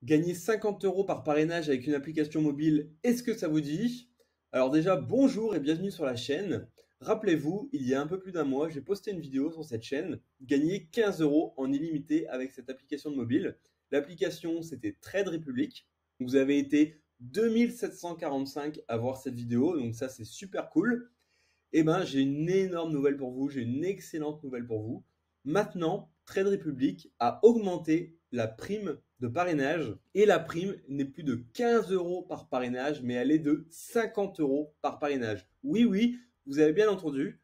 Gagner 50 € par parrainage avec une application mobile, est-ce que ça vous dit? Alors déjà, bonjour et bienvenue sur la chaîne. Rappelez-vous, il y a un peu plus d'un mois, j'ai posté une vidéo sur cette chaîne, gagner 15 € en illimité avec cette application de mobile. L'application, c'était Trade Republic. Vous avez été 2745 à voir cette vidéo, donc ça c'est super cool. Eh ben, j'ai une énorme nouvelle pour vous, j'ai une excellente nouvelle pour vous. Maintenant, Trade Republic a augmenté la prime de parrainage et la prime n'est plus de 15 € par parrainage, mais elle est de 50 € par parrainage. Oui, oui, vous avez bien entendu.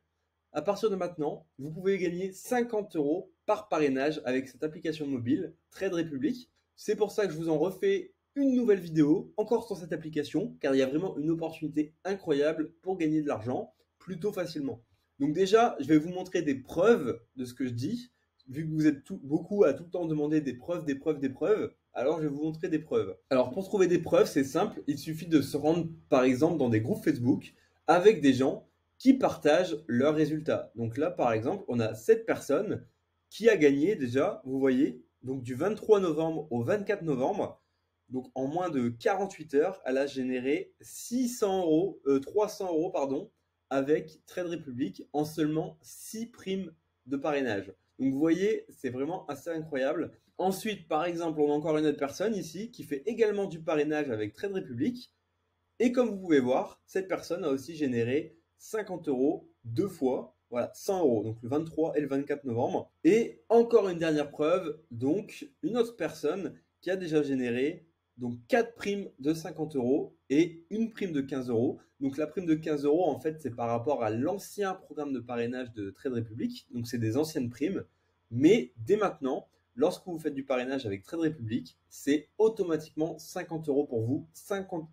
À partir de maintenant, vous pouvez gagner 50 € par parrainage avec cette application mobile Trade Republic. C'est pour ça que je vous en refais une nouvelle vidéo, encore sur cette application, car il y a vraiment une opportunité incroyable pour gagner de l'argent plutôt facilement. Donc déjà, je vais vous montrer des preuves de ce que je dis. Vu que vous êtes beaucoup à tout le temps demander des preuves, des preuves, des preuves, alors je vais vous montrer des preuves. Alors pour trouver des preuves, c'est simple, il suffit de se rendre par exemple dans des groupes Facebook avec des gens qui partagent leurs résultats. Donc là, par exemple, on a cette personne qui a gagné déjà, vous voyez, donc du 23 novembre au 24 novembre, donc en moins de 48 heures, elle a généré 300 €, pardon, avec Trade Republic en seulement 6 primes de parrainage. Donc vous voyez, c'est vraiment assez incroyable. Ensuite, par exemple, on a encore une autre personne ici qui fait également du parrainage avec Trade Republic. Et comme vous pouvez voir, cette personne a aussi généré 50 € deux fois, voilà, 100 €, donc le 23 et le 24 novembre. Et encore une dernière preuve, donc une autre personne qui a déjà généré donc 4 primes de 50 € et une prime de 15 €. Donc la prime de 15 €, en fait, c'est par rapport à l'ancien programme de parrainage de Trade Republic, donc c'est des anciennes primes. Mais dès maintenant, lorsque vous faites du parrainage avec Trade Republic, c'est automatiquement 50 € pour vous, 50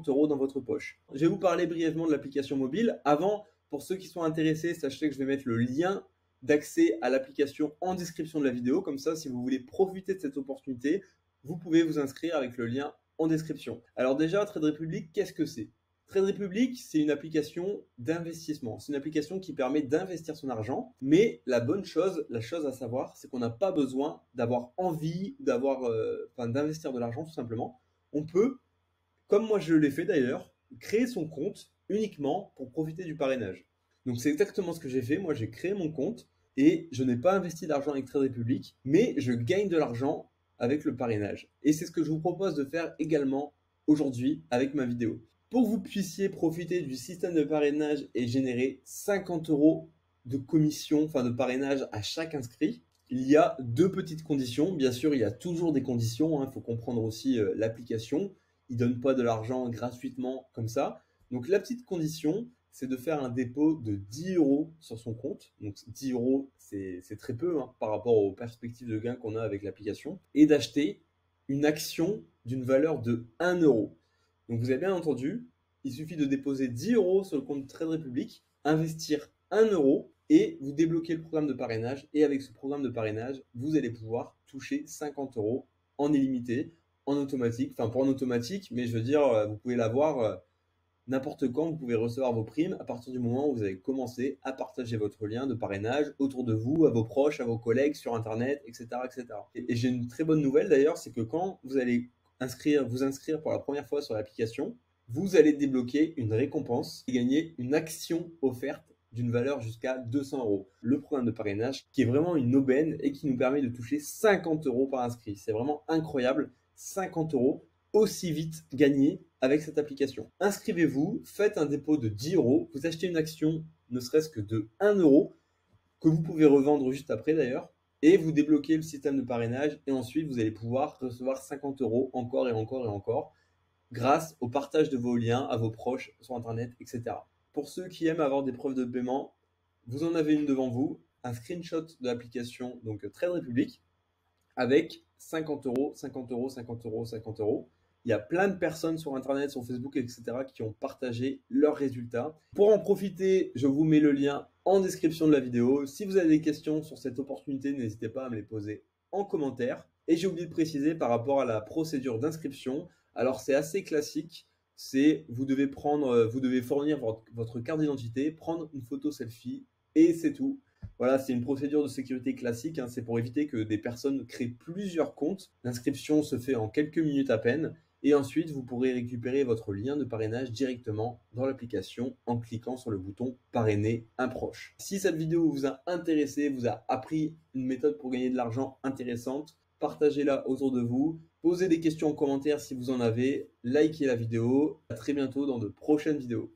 € dans votre poche. Je vais vous parler brièvement de l'application mobile. Avant, pour ceux qui sont intéressés, sachez que je vais mettre le lien d'accès à l'application en description de la vidéo. Comme ça, si vous voulez profiter de cette opportunité, vous pouvez vous inscrire avec le lien en description. Alors déjà, Trade Republic, qu'est-ce que c'est? Trade Republic, c'est une application d'investissement. C'est une application qui permet d'investir son argent. Mais la chose à savoir, c'est qu'on n'a pas besoin d'avoir envie, d'investir de l'argent tout simplement. On peut, comme moi je l'ai fait d'ailleurs, créer son compte uniquement pour profiter du parrainage. Donc c'est exactement ce que j'ai fait. Moi j'ai créé mon compte et je n'ai pas investi d'argent avec Trade Republic, mais je gagne de l'argent avec le parrainage. Et c'est ce que je vous propose de faire également aujourd'hui avec ma vidéo. Pour que vous puissiez profiter du système de parrainage et générer 50 € de commission, enfin de parrainage à chaque inscrit, il y a deux petites conditions. Bien sûr, il y a toujours des conditions. Il faut comprendre aussi l'application. Ils ne donnent pas de l'argent gratuitement comme ça. Donc la petite condition, c'est de faire un dépôt de 10 € sur son compte. Donc 10 €, c'est très peu par rapport aux perspectives de gain qu'on a avec l'application. Et d'acheter une action d'une valeur de 1 €. Donc vous avez bien entendu, il suffit de déposer 10 € sur le compte Trade Republic, investir 1 € et vous débloquez le programme de parrainage. Et avec ce programme de parrainage, vous allez pouvoir toucher 50 € en illimité, en automatique. Enfin, pas en automatique, mais je veux dire, vous pouvez l'avoir n'importe quand. Vous pouvez recevoir vos primes à partir du moment où vous avez commencé à partager votre lien de parrainage autour de vous, à vos proches, à vos collègues sur Internet, etc. etc. Et j'ai une très bonne nouvelle d'ailleurs, c'est que quand vous allez vous inscrire pour la première fois sur l'application, vous allez débloquer une récompense et gagner une action offerte d'une valeur jusqu'à 200 €. Le programme de parrainage qui est vraiment une aubaine et qui nous permet de toucher 50 € par inscrit. C'est vraiment incroyable, 50 € aussi vite gagné avec cette application. Inscrivez-vous, faites un dépôt de 10 €, vous achetez une action ne serait-ce que de 1 € que vous pouvez revendre juste après d'ailleurs, et vous débloquez le système de parrainage et ensuite vous allez pouvoir recevoir 50 € encore et encore et encore grâce au partage de vos liens à vos proches sur Internet, etc. Pour ceux qui aiment avoir des preuves de paiement, vous en avez une devant vous, un screenshot de l'application donc Trade Republic avec 50 €, 50 €, 50 €, 50 €. Il y a plein de personnes sur Internet, sur Facebook, etc. qui ont partagé leurs résultats. Pour en profiter, je vous mets le lien en description de la vidéo. Si vous avez des questions sur cette opportunité, n'hésitez pas à me les poser en commentaire. Et j'ai oublié de préciser par rapport à la procédure d'inscription. Alors c'est assez classique. Vous devez fournir votre carte d'identité, prendre une photo selfie et c'est tout. Voilà, c'est une procédure de sécurité classique, hein, c'est pour éviter que des personnes créent plusieurs comptes. L'inscription se fait en quelques minutes à peine et ensuite vous pourrez récupérer votre lien de parrainage directement dans l'application en cliquant sur le bouton parrainer un proche. Si cette vidéo vous a intéressé, vous a appris une méthode pour gagner de l'argent intéressante, partagez-la autour de vous, posez des questions en commentaire si vous en avez, likez la vidéo. À très bientôt dans de prochaines vidéos.